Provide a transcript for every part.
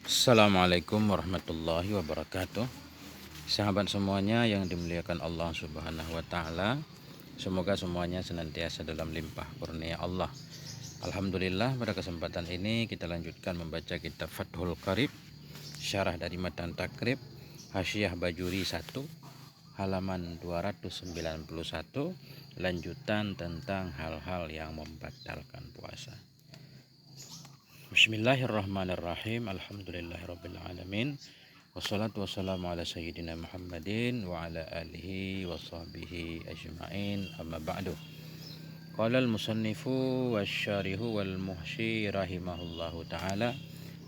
Assalamualaikum warahmatullahi wabarakatuh. Sahabat semuanya yang dimuliakan Allah Subhanahu wa taala, semoga semuanya senantiasa dalam limpah kurnia Allah. Alhamdulillah, pada kesempatan ini kita lanjutkan membaca kitab Fathul Qarib, syarah dari Matan Takrib, Hasyiah Bajuri 1, halaman 291, lanjutan tentang hal-hal yang membatalkan puasa. Bismillahirrahmanirrahim. Alhamdulillahirabbil alamin. Wassalatu wassalamu ala sayyidina Muhammadin wa ala alihi wa sahbihi ajma'in. Amma ba'du. Qala al-musannifu wasyarihu wal muhsyi rahimahullahu ta'ala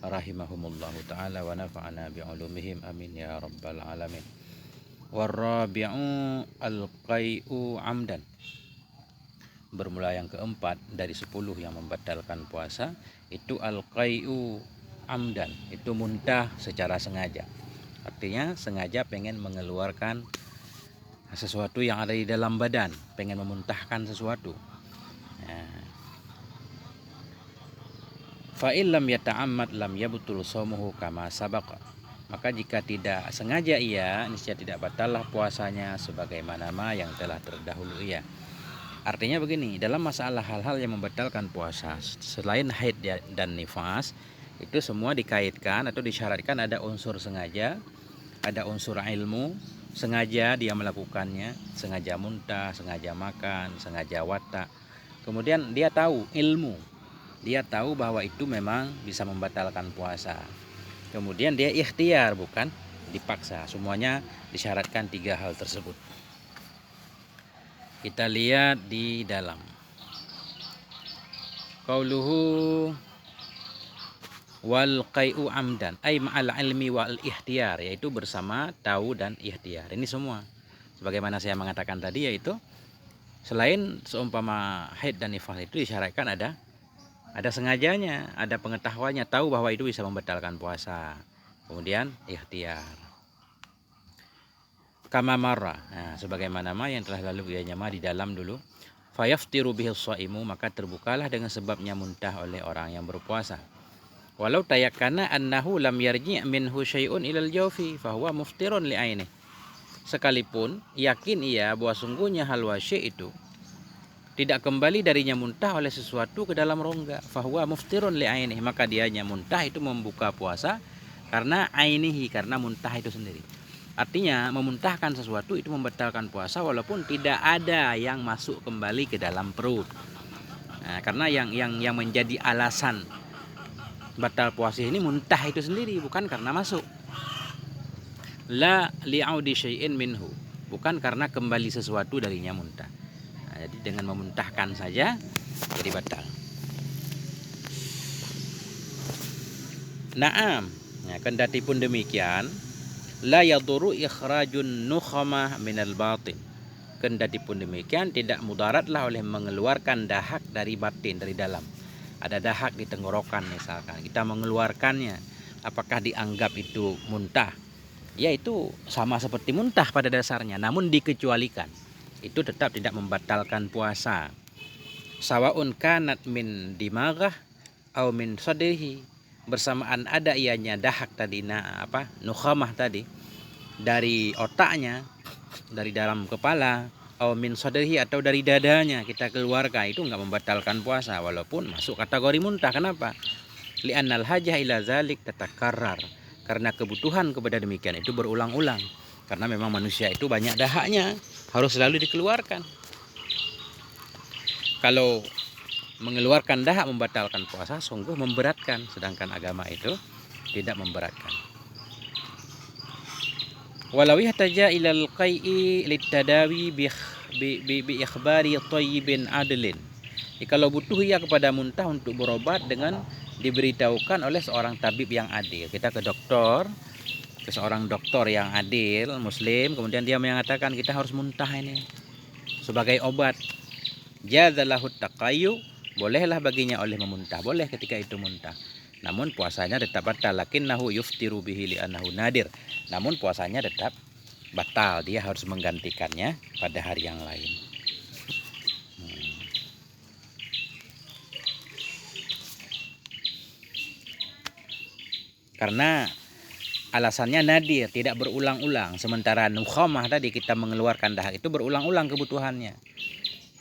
rahimahumullahu ta'ala wa nafa'ana bi'ulumihim amin ya rabbal alamin. Warrabi'u al-qai'u amdan. Bermula yang keempat dari 10 yang membatalkan puasa, itu al-qai'u amdan, itu muntah secara sengaja. Artinya sengaja pengen mengeluarkan sesuatu yang ada di dalam badan, pengen memuntahkan sesuatu. Fa illam yata'ammad lam yabtul shaumuhu kama sabaqa. Maka jika tidak sengaja ia, niscaya tidak batallah puasanya sebagaimana yang telah terdahulu ia. Artinya begini, dalam masalah hal-hal yang membatalkan puasa selain haid dan nifas, itu semua dikaitkan atau disyaratkan ada unsur sengaja, ada unsur ilmu, sengaja dia melakukannya, sengaja muntah, sengaja makan, sengaja watak. Kemudian dia tahu ilmu, dia tahu bahwa itu memang bisa membatalkan puasa. Kemudian dia ikhtiar, bukan dipaksa. Semuanya disyaratkan 3 hal tersebut. Kita lihat di dalam qauluhu wal qai'u amdan ay ma'al ilmi wal ihtiyar, yaitu bersama tahu dan ikhtiar. Ini semua sebagaimana saya mengatakan tadi, yaitu selain seumpama haid dan nifas itu disyaratkan ada sengajanya, ada pengetahuannya, tahu bahwa itu bisa membatalkan puasa, kemudian ikhtiar. Kama marra, nah, sebagaimana yang telah lalu ianya di dalam dulu. Fayaftiru bihil shaimu, maka terbukalah dengan sebabnya muntah oleh orang yang berpuasa. Walau tayakkana annahu lam yarji' minhu syai'un ilal jawfi fahuwa muftirun li'aini. Sekalipun yakin ia bahwa sungguhnya hal wasyi' itu tidak kembali darinya muntah oleh sesuatu ke dalam rongga, fahuwa muftirun li'aini, maka dianya muntah itu membuka puasa karena ainihi, karena muntah itu sendiri. Artinya memuntahkan sesuatu itu membatalkan puasa walaupun tidak ada yang masuk kembali ke dalam perut. Nah, karena yang menjadi alasan batal puasa ini muntah itu sendiri, bukan karena masuk. La li'audi syai'in minhu, bukan karena kembali sesuatu darinya muntah. Nah, jadi dengan memuntahkan saja jadi batal. Naam, nah, kendati pun demikian, la yaduru ikhrajun nukhamah minal batin. Kendati pun demikian tidak mudaratlah oleh mengeluarkan dahak dari batin, dari dalam. Ada dahak di tenggorokan misalkan, kita mengeluarkannya, apakah dianggap itu muntah? Ya, itu sama seperti muntah pada dasarnya, namun dikecualikan. Itu tetap tidak membatalkan puasa. Sawaun kanat min dimaghah au min sadrihi, bersamaan ada ianya dahak tadi, nukhamah tadi, dari otaknya, dari dalam kepala, au min sadrihi, atau dari dadanya kita keluarkan, itu enggak membatalkan puasa walaupun masuk kategori muntah. Kenapa? Li'annal hajah ila zalik tatakarrar, karena kebutuhan kepada demikian itu berulang-ulang. Karena memang manusia itu banyak dahaknya, harus selalu dikeluarkan. Kalau mengeluarkan dahak membatalkan puasa sungguh memberatkan, sedangkan agama itu tidak memberatkan. Walau ihtaja ilal qai'i litadawi bi ikhbari thayyibin adlin. Kalau butuh ia kepada muntah untuk berobat dengan diberitahukan oleh seorang tabib yang adil. Kita ke dokter, ke seorang dokter yang adil muslim, kemudian dia mengatakan kita harus muntah ini sebagai obat. Jazalahu taqayyu, bolehlah baginya oleh memuntah, boleh ketika itu muntah. Namun puasanya tetap batal, lakinnahu yuftiru bihi li'annahu nadir. Namun puasanya tetap batal, dia harus menggantikannya pada hari yang lain. Karena alasannya nadir, tidak berulang-ulang. Sementara nukhamah tadi kita mengeluarkan dahak itu berulang-ulang kebutuhannya.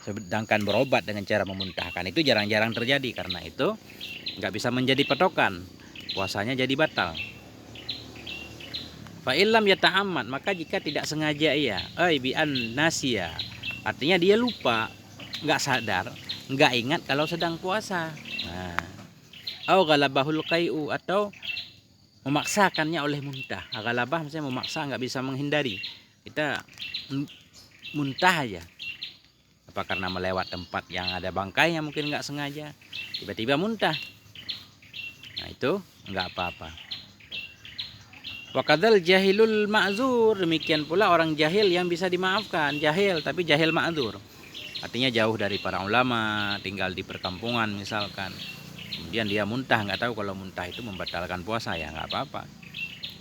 Sedangkan berobat dengan cara memuntahkan itu jarang-jarang terjadi. Karena itu nggak bisa menjadi patokan, puasanya jadi batal. Fa illam yata'ammad, maka jika tidak sengaja ia, bi an nasiya, artinya dia lupa, nggak sadar, nggak ingat kalau sedang puasa. Nah, au ghalabahul qai'u, atau memaksakannya oleh muntah. Ghalabah maksudnya memaksa, nggak bisa menghindari. Kita muntah aja. Apa karena melewat tempat yang ada bangkainya mungkin nggak sengaja, tiba-tiba muntah. Nah itu nggak apa-apa. Wakadal jahilul ma'zur, demikian pula orang jahil yang bisa dimaafkan. Jahil tapi jahil ma'zur, artinya jauh dari para ulama, tinggal di perkampungan misalkan, kemudian dia muntah, nggak tahu kalau muntah itu membatalkan puasa, ya nggak apa-apa.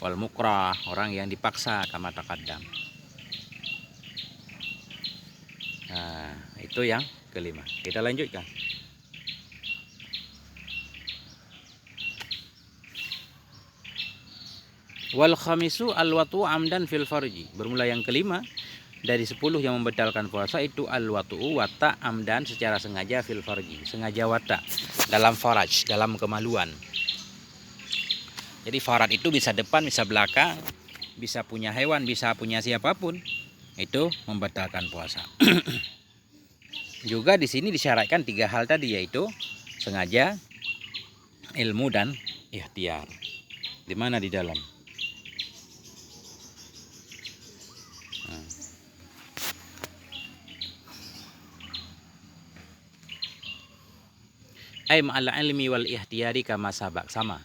Wal mukrah, orang yang dipaksa, kama taqaddam. Nah itu yang kelima. Kita lanjutkan. Wal khamisu al-watu amdan fil farji. Bermula yang kelima dari 10 yang membatalkan puasa itu al-watu, wata amdan secara sengaja, fil farji, sengaja wata dalam faraj, dalam kemaluan. Jadi farad itu bisa depan, bisa belakang, bisa punya hewan, bisa punya siapapun, itu membatalkan puasa. Juga di sini disyaratkan 3 hal tadi, yaitu sengaja, ilmu, dan ikhtiar. Di mana di dalam? Ai ma'al ilmi wal ihtiyari kama sabak, sama.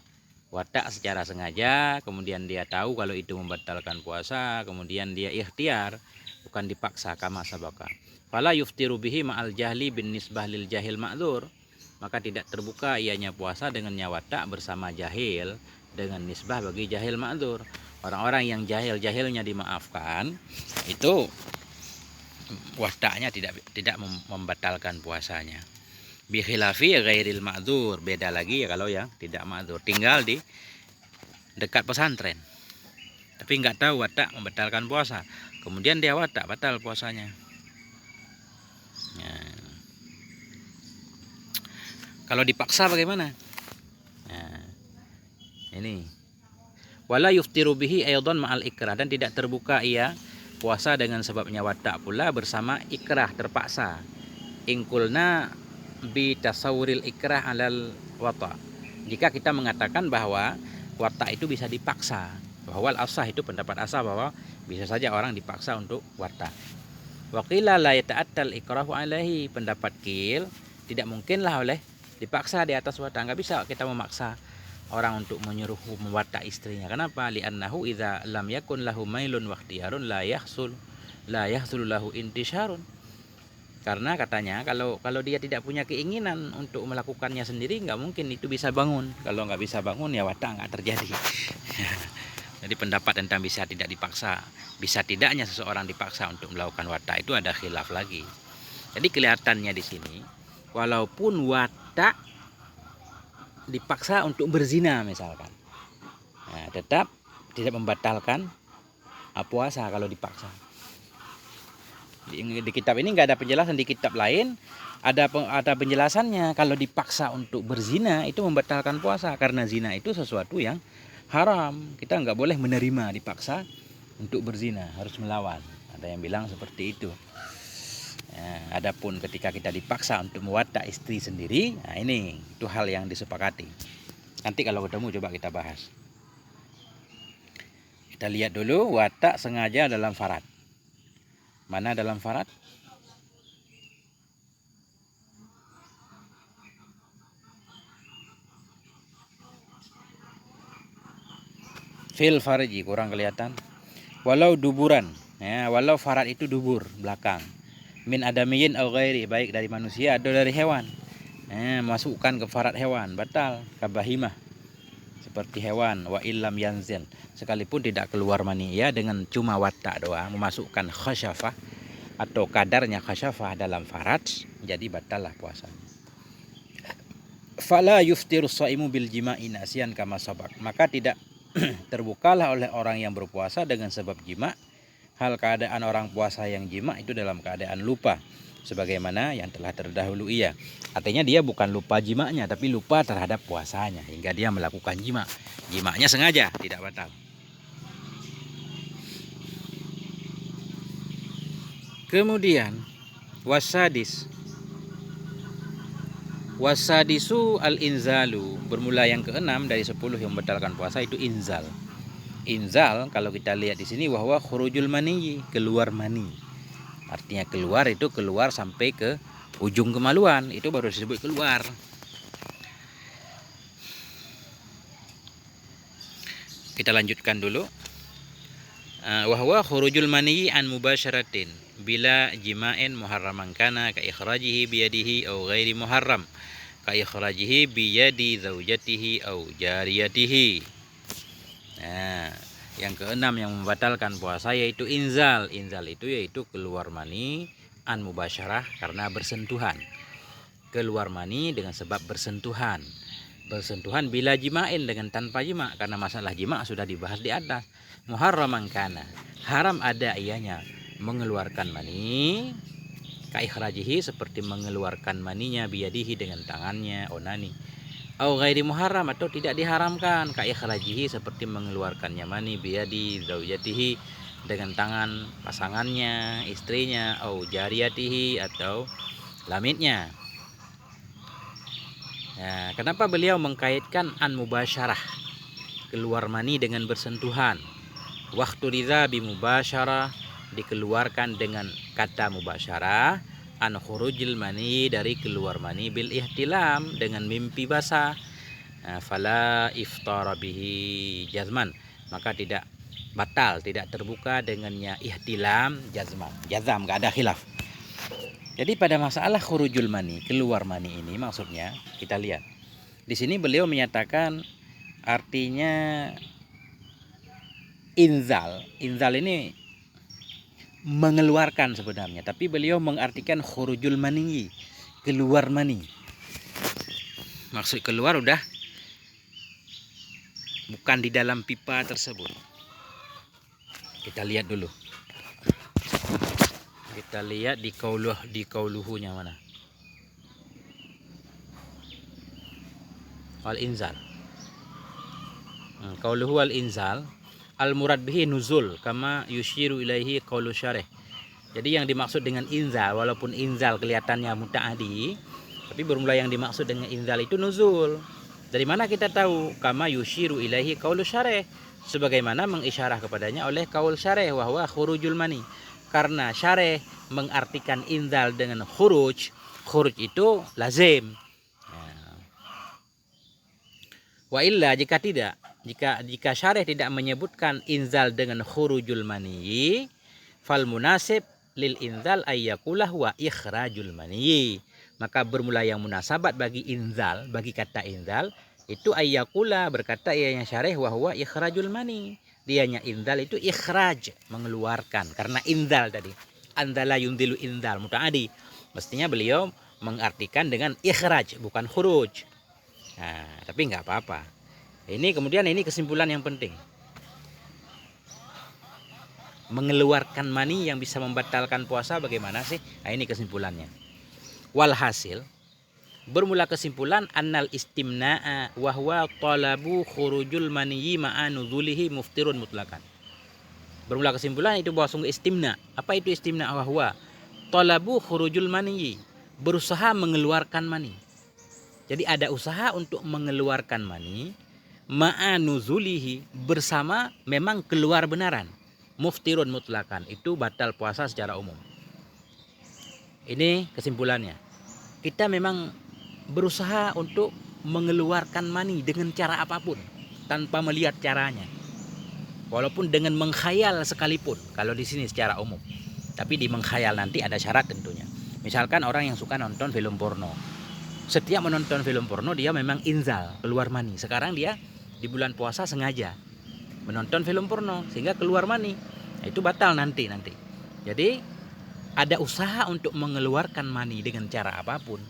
Watak secara sengaja, kemudian dia tahu kalau itu membatalkan puasa, kemudian dia ikhtiar, bukan dipaksa, kama sabaka. Fala yuftiru bihi ma'al jahli bin nisbah lil jahil ma'dzur, maka tidak terbuka ianya puasa dengan watak bersama jahil, dengan nisbah bagi jahil ma'dzur. Orang-orang yang jahilnya dimaafkan, itu wataknya tidak membatalkan puasanya. Bi khilafi ghairil ma'dzur, beda lagi ya kalau yang tidak ma'dzur, tinggal di dekat pesantren tapi nggak tahu watak membatalkan puasa, kemudian dia watak, batal puasanya. Ya. Kalau dipaksa bagaimana? Nah, ini wala yuftiru bihi aidan ma'al ikrah, dan tidak terbuka ia puasa dengan sebabnya watak pula bersama ikrah, terpaksa. Ingkulna bi tasawuril ikrah alal wata, jika kita mengatakan bahwa watak itu bisa dipaksa, bahwa al-asah itu pendapat asah bahwa bisa saja orang dipaksa untuk watak. Waqila la yata'attal ikrahu alaihi, pendapat kil tidak mungkinlah oleh dipaksa di atas watak, nggak bisa kita memaksa orang untuk menyuruh mewatak istrinya. Kenapa? Li'annahu idza lam yakun lahu mailun wa ikhtiyarun la yahsul lahu intisharun. Karena katanya kalau dia tidak punya keinginan untuk melakukannya sendiri, nggak mungkin itu bisa bangun. Kalau nggak bisa bangun ya watak nggak terjadi. Jadi pendapat tentang bisa tidak dipaksa, bisa tidaknya seseorang dipaksa untuk melakukan watak itu ada khilaf lagi. Jadi kelihatannya di sini, walaupun watak dipaksa untuk berzina misalkan, nah, tetap tidak membatalkan puasa kalau dipaksa. Di kitab ini nggak ada penjelasan, di kitab lain ada penjelasannya. Kalau dipaksa untuk berzina itu membatalkan puasa, karena zina itu sesuatu yang haram. Kita nggak boleh menerima dipaksa untuk berzina, harus melawan. Ada yang bilang seperti itu. Ya, adapun ketika kita dipaksa untuk mewatak istri sendiri, nah ini itu hal yang disepakati. Nanti kalau ketemu coba kita bahas. Kita lihat dulu watak sengaja dalam farad. Mana dalam farad? Fil farji, kurang kelihatan. Walau duburan, ya, walau farad itu dubur, belakang. Min adamiyin au ghairi, baik dari manusia atau dari hewan. Masukkan ke farad hewan, batal. Kabahimah, seperti hewan. Wa illam yanzil, sekalipun tidak keluar mani, ya, dengan cuma watak doang, memasukkan khasyafah atau kadarnya khasyafah dalam farad, jadi batallah puasa. Fala yuftiru shaimu bil jima'i nasiyan kama sabaq. Maka tidak terbukalah oleh orang yang berpuasa dengan sebab jima, hal keadaan orang puasa yang jima itu dalam keadaan lupa, sebagaimana yang telah terdahulu ia. Artinya dia bukan lupa jimanya, tapi lupa terhadap puasanya hingga dia melakukan jima. Jimanya sengaja, tidak batal. Kemudian wasadisu al-inzalu, bermula yang keenam dari 10 yang membatalkan puasa itu inzal. Inzal kalau kita lihat di sini bahwa khurujul mani, keluar mani. Artinya keluar itu keluar sampai ke ujung kemaluan, itu baru disebut keluar. Kita lanjutkan dulu. Wahwa khurujul mani an mubasyaratin bila jima'in muharraman kana ka ikhrajihi biyadihi aw ghairi muharram ka ikhrajihi biyadi zaujatihi aw jariyatihi. Nah, yang keenam yang membatalkan puasa yaitu inzal. Inzal itu yaitu keluar mani an mubasyarah karena bersentuhan. Keluar mani dengan sebab bersentuhan. Bersentuhan bila jima'in dengan tanpa jima, karena masalah jima sudah dibahas di atas. Muharraman kana, haram ada ianya mengeluarkan mani, ka ikhrajihi seperti mengeluarkan maninya biyadihi dengan tangannya, onani. Au ghairi muharram atau tidak diharamkan, ka ikhrajihi seperti mengeluarkannya mani biyadi zaujatihi dengan tangan pasangannya, istrinya, au jariyatihi atau lamitnya. Nah, kenapa beliau mengkaitkan an mubasyarah, keluar mani dengan bersentuhan? Waktu riza bimubasyarah, dikeluarkan dengan kata mubasyarah, an khurujil mani, dari keluar mani, bil ihtilam, dengan mimpi basah. Fala iftara bihi jazman, maka tidak batal, tidak terbuka dengannya ihtilam jazman. Jazam, gak ada khilaf. Jadi pada masalah khurujul mani, keluar mani ini maksudnya kita lihat. Di sini beliau menyatakan artinya inzal. Inzal ini mengeluarkan sebenarnya, tapi beliau mengartikan khurujul mani, keluar mani. Maksud keluar udah bukan di dalam pipa tersebut. Kita lihat dulu. Kita lihat di kauluhunya mana? Al-inzal. Kauluhu al-inzal. Al-murad bihi nuzul kama yushiru ilaihi qaulu syarih. Jadi yang dimaksud dengan inzal, walaupun inzal kelihatannya muta'adi, tapi bermula yang dimaksud dengan inzal itu nuzul. Dari mana kita tahu? Kama yushiru ilaihi qaulu syarih, sebagaimana mengisyarah kepadanya oleh qaul syarih wahwa khurujul mani. Karena syarih mengartikan inzal dengan khuruj. Khuruj itu lazim. Wa illa, jika tidak, jika syarih tidak menyebutkan inzal dengan khurujul mani, fal munasib lil inzal ayyakulah wa ikhrajul mani. Maka bermula yang munasabat bagi inzal, bagi kata inzal itu ayyakula, berkata ianya syarih wahwa ikhrajul mani. Dianya inzal itu ikhraj, mengeluarkan. Karena inzal tadi, anzala yunzilu inzal muta'adi. Mestinya beliau mengartikan dengan ikhraj, bukan khuruj. Nah, tapi nggak apa-apa. Ini kemudian ini kesimpulan yang penting. Mengeluarkan mani yang bisa membatalkan puasa bagaimana sih? Nah, ini kesimpulannya. Walhasil, bermula kesimpulan annal istimna'a wahwa talabu khurujul maniyyi ma'a nuzulihi muftirun mutlakan. Bermula kesimpulan itu bahwa sungguh istimna. Apa itu istimna? Wahwa talabu khurujul maniyyi, berusaha mengeluarkan mani. Jadi ada usaha untuk mengeluarkan mani, ma'anuzulihi, bersama memang keluar benaran. Muftirun mutlakan, itu batal puasa secara umum. Ini kesimpulannya. Kita memang berusaha untuk mengeluarkan mani dengan cara apapun, tanpa melihat caranya. Walaupun dengan mengkhayal sekalipun, kalau di sini secara umum. Tapi di mengkhayal nanti ada syarat tentunya. Misalkan orang yang suka nonton film porno. Setiap menonton film porno dia memang inzal, keluar mani. Sekarang dia di bulan puasa sengaja menonton film porno sehingga keluar mani. Nah, itu batal nanti. Jadi ada usaha untuk mengeluarkan mani dengan cara apapun.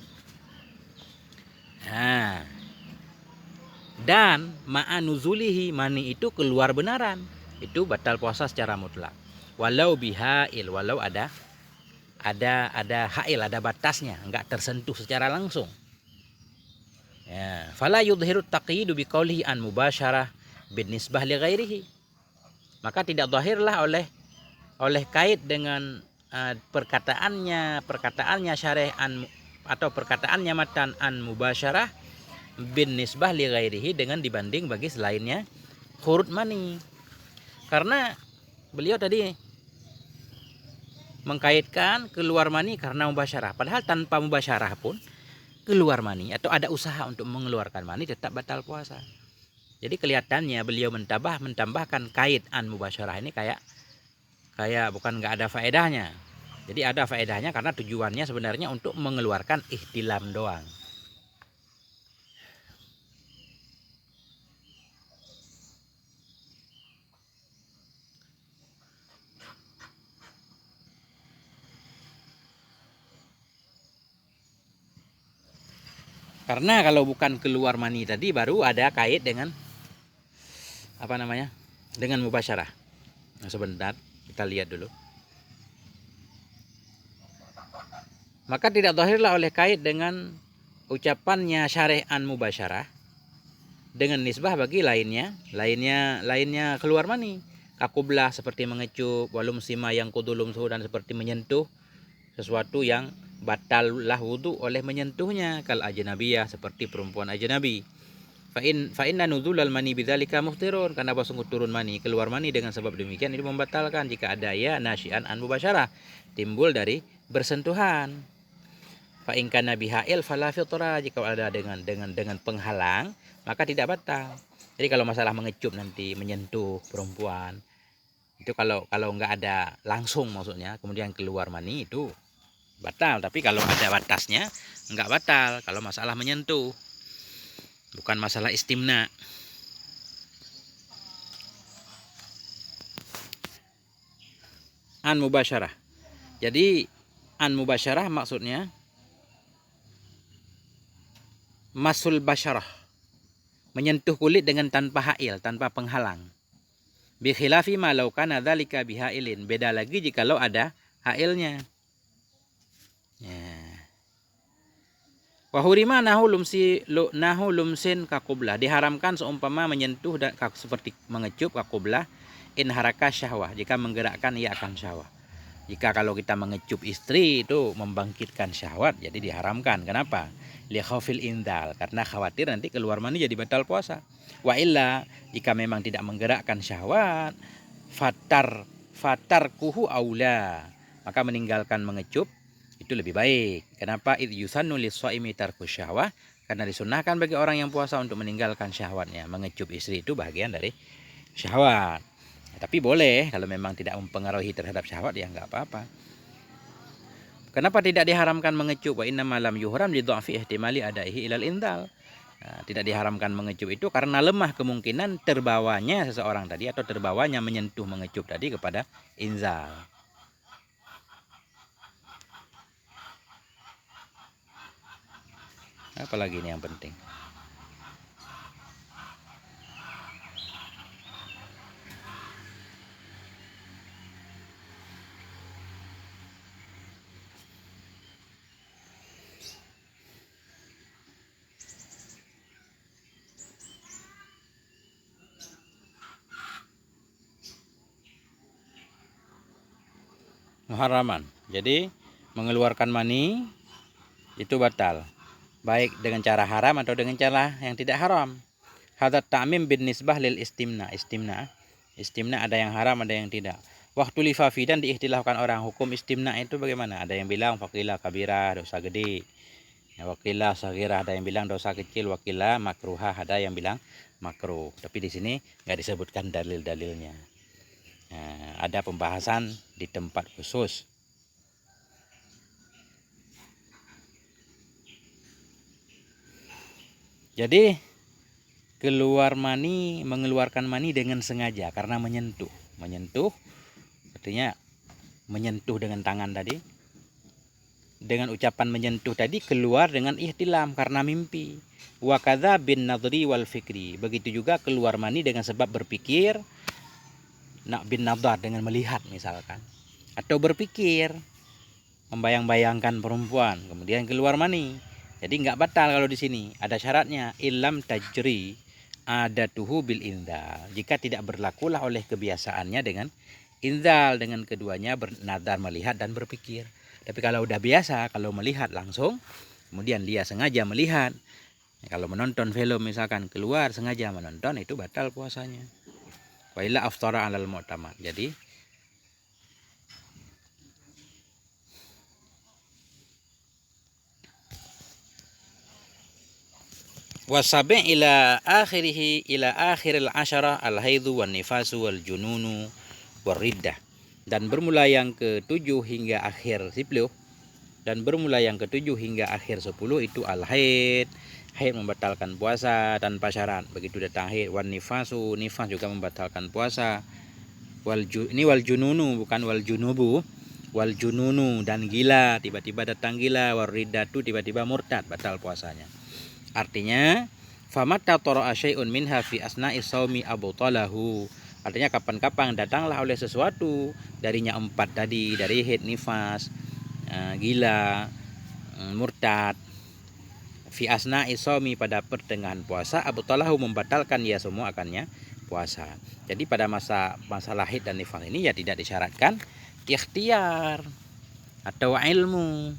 Nah, dan ma'anuzulihi, mani itu keluar benaran, itu batal puasa secara mutlak. Walau bihail, walau ada hail, ada batasnya, enggak tersentuh secara langsung. Ya, fala yudhiru taqyidu biqaulihi an mubasyarah bin nisbah li ghairihi. Maka tidak zahirlah oleh kait dengan perkataannya syarih an, atau perkataannya matan an mubasyarah bin nisbah li ghairihi, dengan dibanding bagi selainnya khurud mani. Karena beliau tadi mengkaitkan keluar mani karena mubasyarah, padahal tanpa mubasyarah pun keluar mani atau ada usaha untuk mengeluarkan mani tetap batal puasa. Jadi kelihatannya beliau mentambahkan kait an mubasyarah ini kayak bukan nggak ada faedahnya. Jadi ada faedahnya karena tujuannya sebenarnya untuk mengeluarkan ihtilam doang. Karena kalau bukan keluar mani tadi baru ada kait dengan dengan mubasyarah. Nah, sebentar kita lihat dulu. Maka tidak zahirlah oleh kait dengan ucapannya syarih an mubasyarah dengan nisbah bagi lainnya keluar mani. Kakublah seperti mengecup, walum sima yang kudulum suhu, dan seperti menyentuh sesuatu yang batal lah wudu oleh menyentuhnya, kal ajnabiyah, seperti perempuan ajnabi. Fa inna nuzulal mani bidzalika muhtirun, karena sungguh turun mani, keluar mani dengan sebab demikian itu membatalkan jika ada ya nasyian an mubasyarah, timbul dari bersentuhan. Fa in kana bihail fala fitra, jika ada dengan penghalang maka tidak batal. Jadi kalau masalah mengecup nanti menyentuh perempuan itu kalau nggak ada langsung, maksudnya kemudian keluar mani, itu batal. Tapi kalau ada batasnya nggak batal kalau masalah menyentuh, bukan masalah istimna. An mubasyarah. Jadi an mubasyarah maksudnya masul basyarah, menyentuh kulit dengan tanpa hail, tanpa penghalang. Bi khilafi ma law kana dzalika bihailin, beda lagi jikalau ada hailnya. Ya. Wa hurima nahu lumsin kakublah, diharamkan seumpama menyentuh dan seperti mengecup kakublah, in haraka syahwah, jika menggerakkan ia akan syahwat. Jika kalau kita mengecup istri itu membangkitkan syahwat, jadi diharamkan. Kenapa? Li khaufil indal, karena khawatir nanti keluar mani jadi batal puasa. Wa illa, jika memang tidak menggerakkan syahwat, fatar kuhu aula, maka meninggalkan mengecup itu lebih baik. Kenapa? Id yusannu lis-shaimi tarku syahwah, karena disunahkan bagi orang yang puasa untuk meninggalkan syahwatnya. Mengecup istri itu bagian dari syahwat. Tapi boleh kalau memang tidak mempengaruhi terhadap syahwat, ya nggak apa-apa. Kenapa tidak diharamkan mengecup? Wa inna malam yuhram li dha'fi ihtimali adaihi ilal indal. Nah, tidak diharamkan mengecup itu karena lemah kemungkinan terbawanya seseorang tadi, atau terbawanya menyentuh mengecup tadi kepada inzal. Apalagi ini yang penting. Muharraman. Jadi mengeluarkan mani itu batal, baik dengan cara haram atau dengan cara yang tidak haram. Hadat ta'mim bin nisbah lil istimna. Istimna ada yang haram, ada yang tidak. Waktu lifafi, dan diikhtilafkan orang hukum istimna itu bagaimana. Ada yang bilang faqilah kabirah, dosa gede. Ya, wakilah sagirah, ada yang bilang dosa kecil. Wakilah makruhah, ada yang bilang makruh. Tapi di sini nggak disebutkan dalil-dalilnya. Nah, ada pembahasan di tempat khusus. Jadi mengeluarkan mani dengan sengaja karena menyentuh artinya menyentuh dengan tangan tadi, dengan ucapan menyentuh tadi keluar dengan ihtilam karena mimpi. Wa kadza bin nadri wal fikri. Begitu juga keluar mani dengan sebab berpikir, nak bin nadar dengan melihat misalkan, atau berpikir membayang-bayangkan perempuan kemudian keluar mani. Jadi nggak batal kalau di sini. Ada syaratnya, ilam tajri adatuhu bil inzal. Jika tidak berlakulah oleh kebiasaannya dengan inzal, dengan keduanya bernadar melihat dan berpikir. Tapi kalau udah biasa, kalau melihat langsung, kemudian dia sengaja melihat, kalau menonton film misalkan keluar sengaja menonton, itu batal puasanya. Wa illa aftara 'alal mu'tamad. Jadi wasabi' ila akhiril asyarah al-haidhu wan nifasu wal jununu wariddah. Dan bermula yang ke-7 hingga akhir 10, dan bermula yang ke-7 hingga akhir 10 itu al-haid. Haid membatalkan puasa tanpa syarat. Begitu datang haid, wan nifasu, nifas juga membatalkan puasa. Ini wal jununu bukan wal junubu. Wal jununu, dan gila, tiba-tiba datang gila. Wariddatu, tiba-tiba murtad, batal puasanya. Artinya famatta tara'a syai'un minha fi asna'i shaumi abtalahu. Artinya kapan-kapan datanglah oleh sesuatu darinya 4 tadi, dari haid, nifas, gila, murtad, fi asna'i shaumi, pada pertengahan puasa, abtalahu, membatalkan ya semua akannya puasa. Jadi pada masalah haid dan nifas ini ya tidak disyaratkan ikhtiar atau ilmu.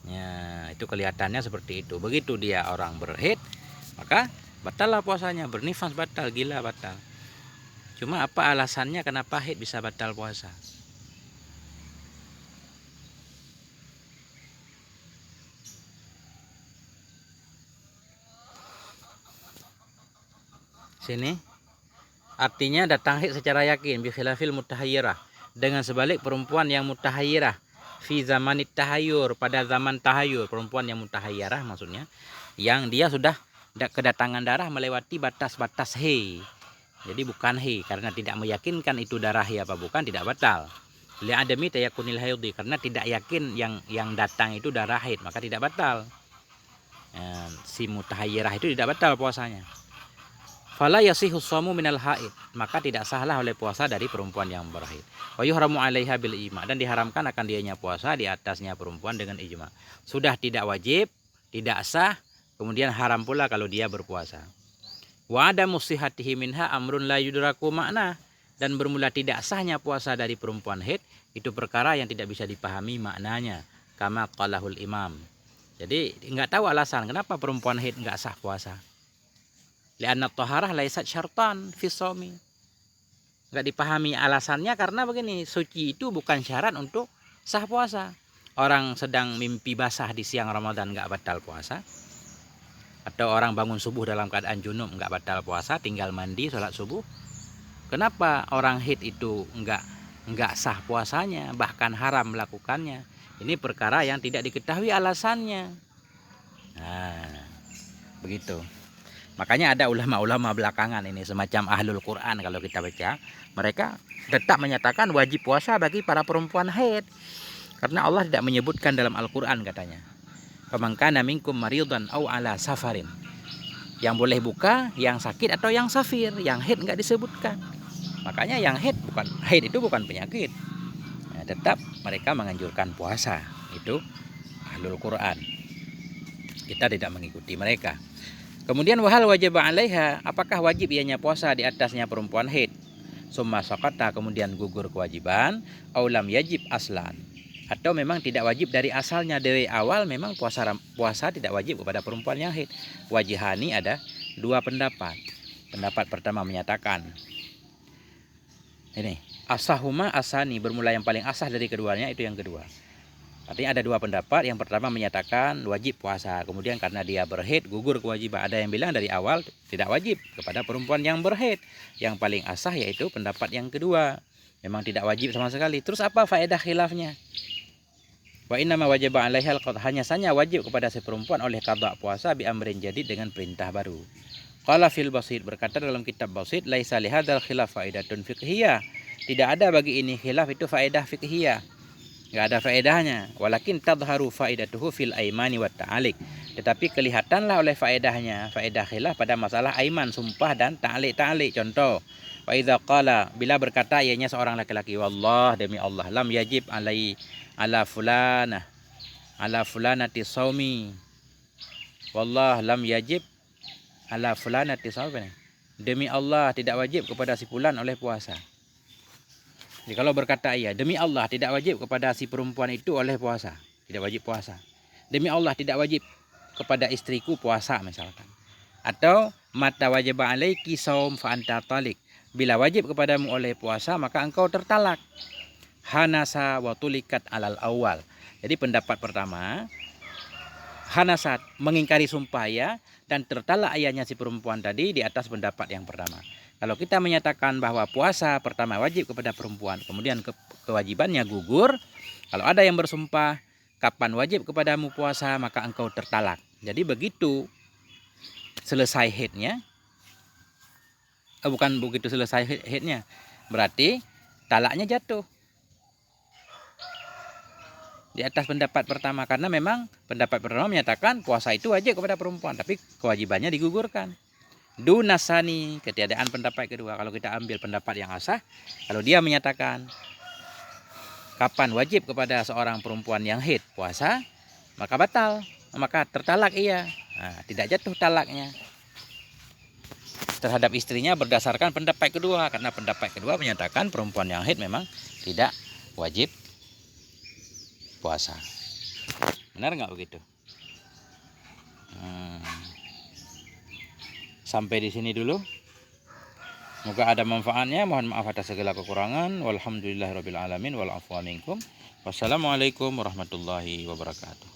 Ya, itu kelihatannya seperti itu. Begitu dia orang berhaid, maka batallah puasanya. Bernifas batal, gila batal. Cuma apa alasannya kenapa haid bisa batal puasa? Sini. Artinya datang haid secara yakin, bi khilafil mutahayyirah, dengan sebalik perempuan yang mutahayyirah, fi zamanit tahayyur, pada zaman tahayyur, perempuan yang mutahayyirah maksudnya yang dia sudah kedatangan darah melewati batas-batas haid. Jadi bukan haid, karena tidak meyakinkan itu darah haid apa bukan, tidak batal. Li adami tayakunil haidhi, karena tidak yakin yang datang itu darah haid, maka tidak batal. Si mutahayyirah itu tidak batal puasanya. Fala yasihu shamu minal haid, maka tidak sahlah oleh puasa dari perempuan yang berhaid. Wa yuhramu 'alaiha bil ijma, dan diharamkan akan dianya puasa di atasnya perempuan dengan ijma. Sudah tidak wajib, tidak sah, kemudian haram pula kalau dia berpuasa. Wa adamu sihhatihi minha amrun la yudraku makna, dan bermula tidak sahnya puasa dari perempuan haid itu perkara yang tidak bisa dipahami maknanya, kama qalahul imam. Jadi enggak tahu alasan kenapa perempuan haid enggak sah puasa. Li'anna taharah laisat syartan fi shaumi. Enggak dipahami alasannya karena begini, suci itu bukan syarat untuk sah puasa. Orang sedang mimpi basah di siang Ramadan enggak batal puasa. Atau orang bangun subuh dalam keadaan junub enggak batal puasa, tinggal mandi sholat subuh. Kenapa orang haid itu enggak sah puasanya, bahkan haram melakukannya? Ini perkara yang tidak diketahui alasannya. Nah, begitu. Makanya ada ulama-ulama belakangan ini semacam ahlul Quran kalau kita baca, mereka tetap menyatakan wajib puasa bagi para perempuan haid. Karena Allah tidak menyebutkan dalam Al-Quran katanya. Faman kana minkum maridan aw ala safarin. Yang boleh buka yang sakit atau yang safir, yang haid enggak disebutkan. Makanya yang haid itu bukan penyakit. Nah, tetap mereka menganjurkan puasa. Itu ahlul Quran. Kita tidak mengikuti mereka. Kemudian wahal wajib 'alaiha, apakah wajib ianya puasa di atasnya perempuan haid? Summa saqata, kemudian gugur kewajiban, aulam yajib aslan, atau memang tidak wajib dari asalnya, dari awal memang puasa tidak wajib kepada perempuan yang haid. Wajihani, ada dua pendapat. Pendapat pertama menyatakan ini asahuma asani, bermula yang paling asah dari keduanya itu yang kedua. Artinya ada dua pendapat. Yang pertama menyatakan wajib puasa, kemudian karena dia berhaid gugur kewajiban. Ada yang bilang dari awal tidak wajib kepada perempuan yang berhaid. Yang paling asah yaitu pendapat yang kedua, memang tidak wajib sama sekali. Terus apa faedah khilafnya? Wa inna ma wajib 'alaiha al-qadha, hanya saja wajib kepada si perempuan oleh qadha puasa bi amrin jadid, dengan perintah baru. Qala fil basit, berkata dalam kitab basit, laisa li hadzal khilaf faidatun fiqhiyah, tidak ada bagi ini khilaf itu faedah fiqhiyah. nggak ada faedahnya. Walakin tadharu faidatuhu fil aimani wat ta'alik. Tetapi kelihatanlah oleh faedahnya, faedah khilaf pada masalah aiman, sumpah dan ta'lik. Contoh, wa idza qala, bila berkata ianya seorang laki-laki, wallah, demi Allah, lam yajib ala fulanati saumi. Wallah lam yajib ala fulanati saumi. Demi Allah tidak wajib kepada si fulan oleh puasa. Jadi kalau berkata iya, demi Allah tidak wajib kepada si perempuan itu oleh puasa, tidak wajib puasa. Demi Allah tidak wajib kepada istriku puasa misalkan. Atau mata wajib alaiki saum fa anta talik. Bila wajib kepadamu oleh puasa maka engkau tertalak. Hanasa wa tulikat alal awal. Jadi pendapat pertama, hanasat mengingkari sumpah ya dan tertalak ayahnya si perempuan tadi di atas pendapat yang pertama. Kalau kita menyatakan bahwa puasa pertama wajib kepada perempuan, kemudian kewajibannya gugur, kalau ada yang bersumpah, kapan wajib kepadamu puasa, maka engkau tertalak. Jadi begitu selesai haidnya, bukan begitu selesai haidnya, berarti talaknya jatuh di atas pendapat pertama. Karena memang pendapat pertama menyatakan puasa itu wajib kepada perempuan, tapi kewajibannya digugurkan. Dunasani, ketiadaan pendapat kedua. Kalau kita ambil pendapat yang asah, kalau dia menyatakan kapan wajib kepada seorang perempuan yang haid puasa, maka batal, maka tertalak ia. Nah, tidak jatuh talaknya terhadap istrinya berdasarkan pendapat kedua, karena pendapat kedua menyatakan perempuan yang haid memang tidak wajib puasa. Benar nggak begitu? Sampai di sini dulu. Semoga ada manfaatnya. Mohon maaf atas segala kekurangan. Walhamdulillahirabbil alamin wal afwa minkum. Wassalamualaikum warahmatullahi wabarakatuh.